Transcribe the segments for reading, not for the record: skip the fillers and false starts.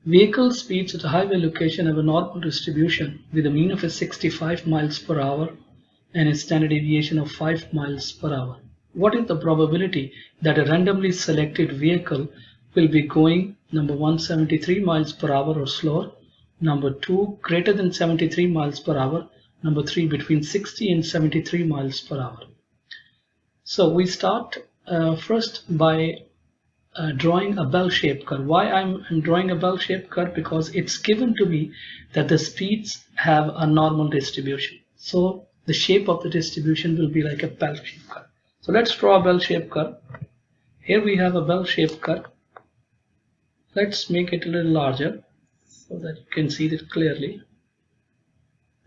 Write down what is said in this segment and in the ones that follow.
Vehicle speeds at a highway location have a normal distribution with a mean of 65 miles per hour and a standard deviation of 5 miles per hour. What is the probability that a randomly selected vehicle will be going number 1 73 miles per hour or slower, number 2 greater than 73 miles per hour, number 3 between 60 and 73 miles per hour? So we start first by drawing a bell-shaped curve. Why I'm drawing a bell-shaped curve? Because it's given to me that the speeds have a normal distribution. So the shape of the distribution will be like a bell-shaped curve. So let's draw a bell-shaped curve. Here we have a bell-shaped curve. Let's make it a little larger so that you can see it clearly.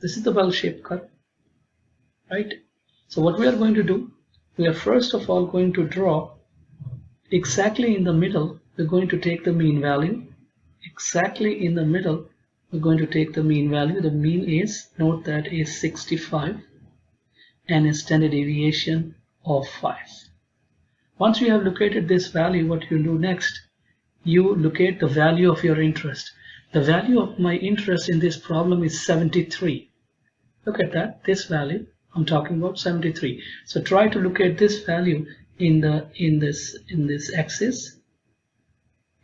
This is the bell-shaped curve, right? So what we are going to do, we are first of all going to draw exactly in the middle. We're going to take the mean value. Exactly in the middle, we're going to take the mean value. The mean is, note that is 65 and a standard deviation of 5. Once you have located this value, what you do next, you locate the value of your interest. The value of my interest in this problem is 73. Look at that, this value, I'm talking about 73. So try to locate this value in this axis.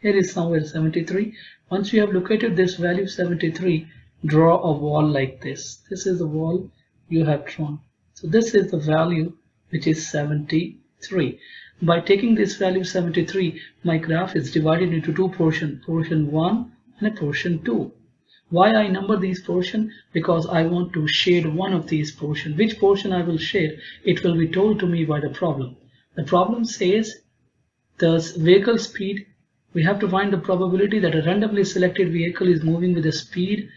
Here is somewhere 73. Once you have located this value 73, draw a wall like this. This is the wall you have drawn. So this is the value which is 73. By taking this value 73, my graph is divided into two portions, portion 1 and a portion 2. Why I number these portions? Because I want to shade one of these portions. Which portion I will shade? It will be told to me by the problem. The problem says the vehicle speed. We have to find the probability that a randomly selected vehicle is moving with a speed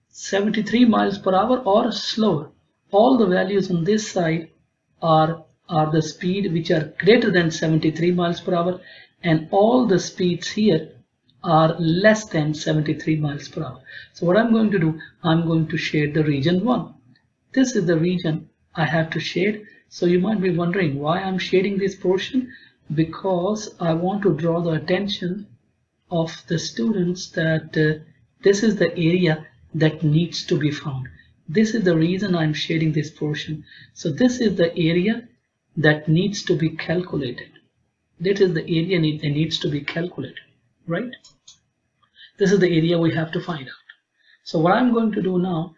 73 miles per hour or slower. All the values on this side are the speed which are greater than 73 miles per hour, and all the speeds here are less than 73 miles per hour. So what I'm going to do, I'm going to shade the region 1. This is the region I have to shade. So you might be wondering why I'm shading this portion. Because I want to draw the attention of the students that this is the area that needs to be found. This is the reason I'm shading this portion. So this is the area that needs to be calculated. That is the area that needs to be calculated, right? This is the area we have to find out. So what I'm going to do now,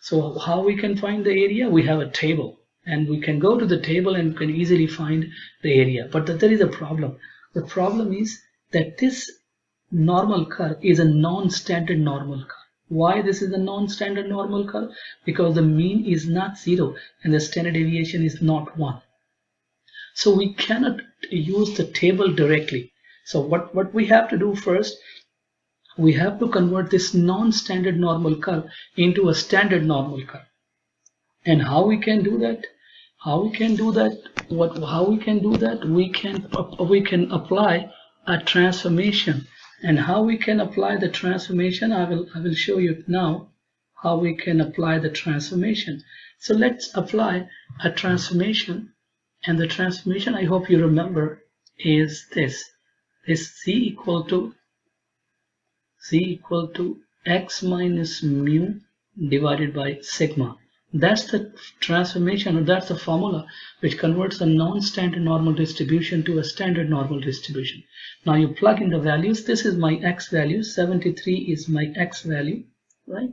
so how we can find the area? We have a table. And we can go to the table and can easily find the area. But there is a problem. The problem is that this normal curve is a non-standard normal curve. Why this is a non-standard normal curve? Because the mean is not 0 and the standard deviation is not 1. So we cannot use the table directly. So what we have to do first, we have to convert this non-standard normal curve into a standard normal curve. And how we can do that? How we can do that? We can apply a transformation. And how we can apply the transformation, I will show you now how we can apply the transformation. So let's apply a transformation, and the transformation, I hope you remember, is this C equal to x minus mu divided by sigma. That's the transformation, or that's the formula which converts a non-standard normal distribution to a standard normal distribution. Now you plug in the values. This is my x value. 73 is my x value, right?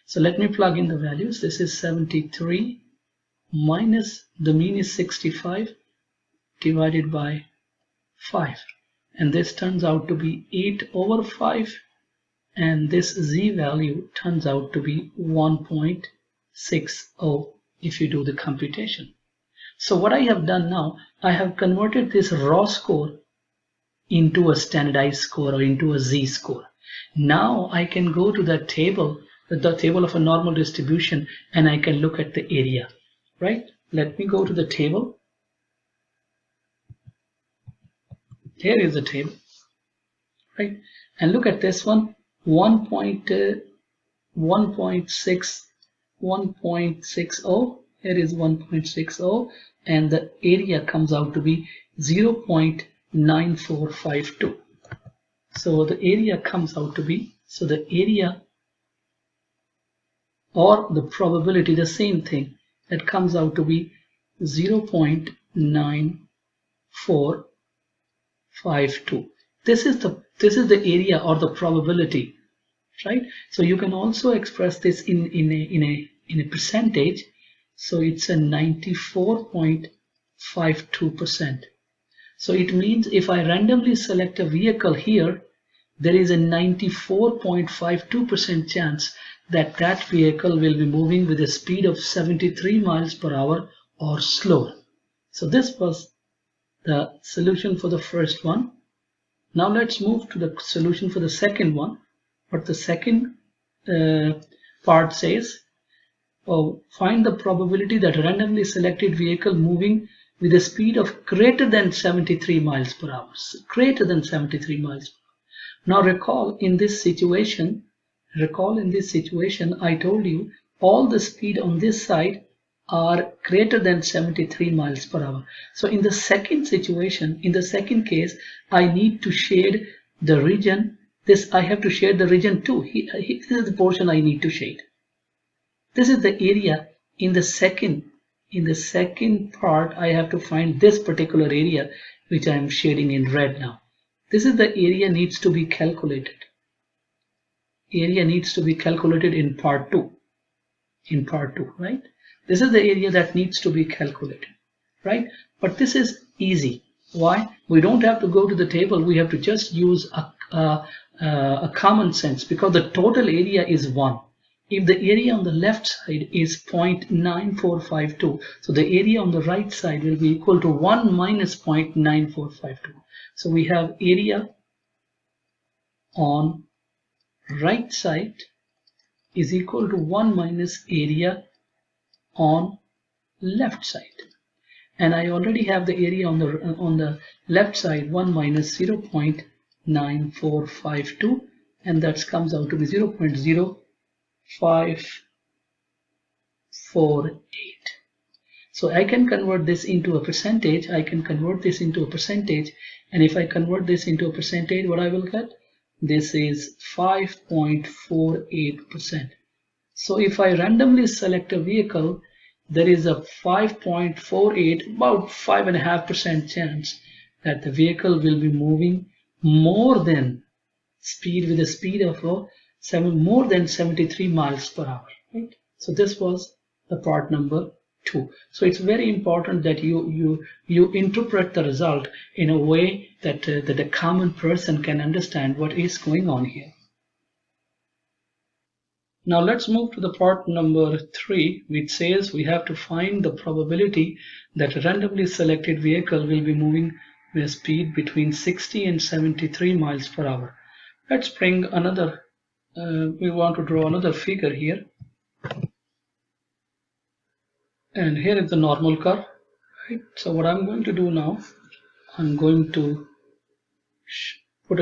So let me plug in the values. This is 73 minus the mean is 65 divided by 5. And this turns out to be 8 over 5. And this z value turns out to be 1.60 if you do the computation. So what I have done now, I have converted this raw score into a standardized score or into a z-score. Now I can go to the table of a normal distribution, and I can look at the area, right? Let me go to the table. Here is the table, right? And look at this one, 1.60. Here is 1.60, and the area comes out to be 0.9452. So the area comes out to be, so the area or the probability, the same thing, that comes out to be 0.9452. This is the area or the probability, right? So you can also express this in a percentage. So it's a 94.52%. So it means if I randomly select a vehicle here, there is a 94.52% chance that that vehicle will be moving with a speed of 73 miles per hour or slower. So this was the solution for the first one. Now let's move to the solution for the second one. What the second part says, find the probability that a randomly selected vehicle moving with a speed of greater than 73 miles per hour. Greater than 73 miles per hour. Now recall in this situation, I told you all the speed on this side are greater than 73 miles per hour. So in the second situation, in the second case, I need to shade the region. I have to shade the region too. This is the portion I need to shade. This is the area in the second part. I have to find this particular area which I am shading in red now. This is the area needs to be calculated. Area needs to be calculated in part 2. In part 2, right? This is the area that needs to be calculated, right? But this is easy. Why? We don't have to go to the table. We have to just use a common sense, because the total area is 1. If the area on the left side is 0.9452, so the area on the right side will be equal to 1 minus 0.9452. So we have area on right side is equal to 1 minus area on left side. And I already have the area on the left side, 1 minus 0.9452, and that comes out to be 0.0548. So I can convert this into a percentage. And if I convert this into a percentage, what I will get? This is 5.48%. So if I randomly select a vehicle, there is a 5.48, about 5.5% chance that the vehicle will be moving more than with a speed of more than 73 miles per hour. Right? So this was the part number 2. So it's very important that you interpret the result in a way that the common person can understand what is going on here. Now let's move to the part number 3, which says we have to find the probability that a randomly selected vehicle will be moving with a speed between 60 and 73 miles per hour. Let's bring another, we want to draw another figure here. And here is the normal curve. Right? So what I'm going to do now, I'm going to put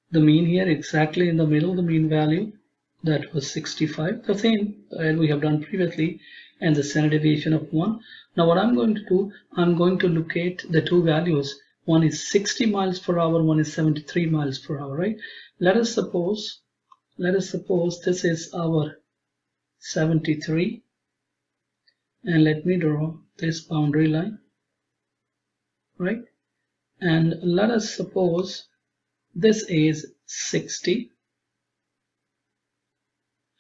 the mean here exactly in the middle, the mean value. That was 65, the same as we have done previously, and the standard deviation of 1. Now what I'm going to do, I'm going to locate the two values. One is 60 miles per hour, one is 73 miles per hour, right? Let us suppose this is our 73, and let me draw this boundary line, right? And let us suppose this is 60,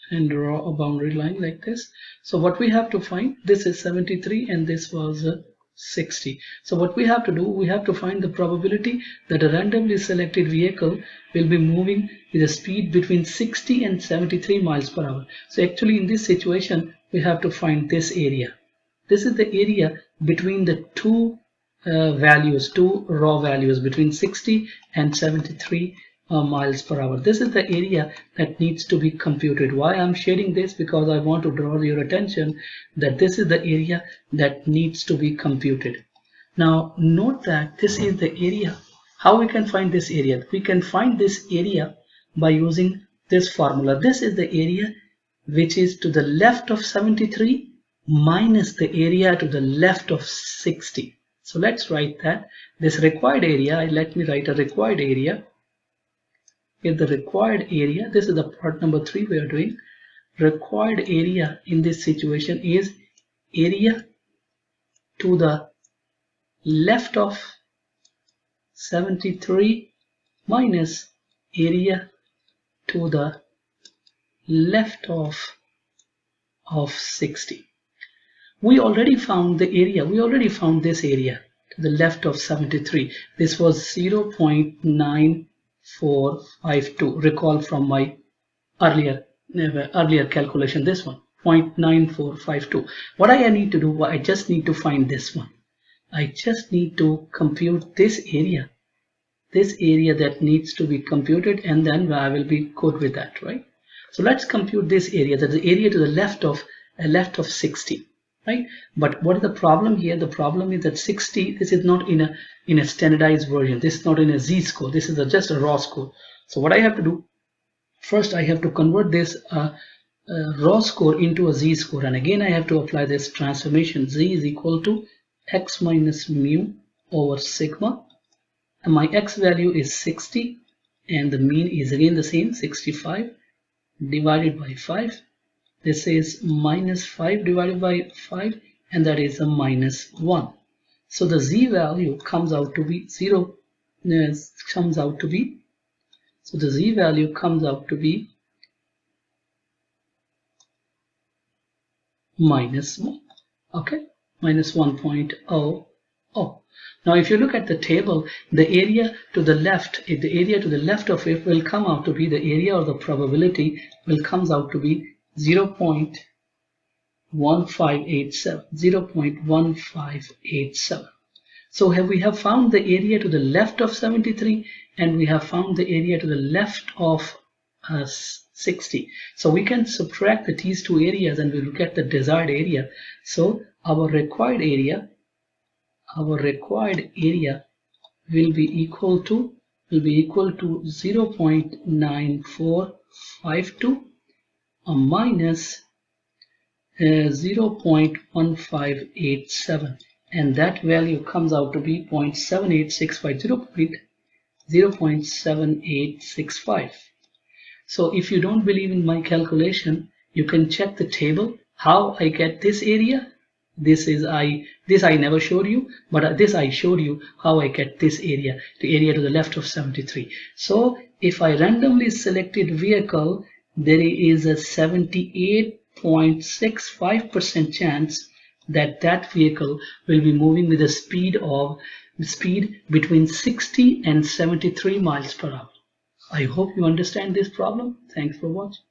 and draw a boundary line like this. So what we have to find, this is 73 and this was 60. So what we have to do, we have to find the probability that a randomly selected vehicle will be moving with a speed between 60 and 73 miles per hour. So actually in this situation, we have to find this area. This is the area between the two values, two raw values, between 60 and 73 miles per hour. This is the area that needs to be computed. Why I'm shading this? Because I want to draw your attention that this is the area that needs to be computed. Now note that this is the area. How we can find this area? We can find this area by using this formula. This is the area which is to the left of 73 minus the area to the left of 60. So let's write that. This required area, let me write a required area. with the required area. This is the part number 3 we are doing. Required area in this situation is area to the left of 73 minus area to the left of 60. We already found the area. We already found this area to the left of 73. This was 0.9452. Recall from my earlier calculation, this one, 0.9452. What I need to do, I just need to find this one. I just need to compute this area that needs to be computed, and then I will be good with that, right? So let's compute this area, that is the area to the left of 60, right? But what is the problem here? The problem is that 60, this is not in a standardized version. This is not in a z-score. This is just a raw score. So what I have to do, first I have to convert this raw score into a z-score, and again I have to apply this transformation. Z is equal to x minus mu over sigma, and my x value is 60, and the mean is again the same, 65 divided by 5. This is minus 5 divided by 5, and that is a minus 1. So the z value comes out to be 0. So the z value comes out to be minus 1. Okay, minus 1.00. Now if you look at the table, the area to the left, of it will come out to be, the area or the probability will comes out to be 0.1587. So we have found the area to the left of 73, and we have found the area to the left of 60. So we can subtract these two areas and we will get the desired area. So our required area will be equal to 0.9452 minus 0.1587, and that value comes out to be 0.7865. 0.7865. So if you don't believe in my calculation, you can check the table how I get this area. This I never showed you, but this I showed you how I get this area, the area to the left of 73. So if I randomly selected vehicle, there is a 78.65% chance that that vehicle will be moving with a speed between 60 and 73 miles per hour. I hope you understand this problem. Thanks for watching.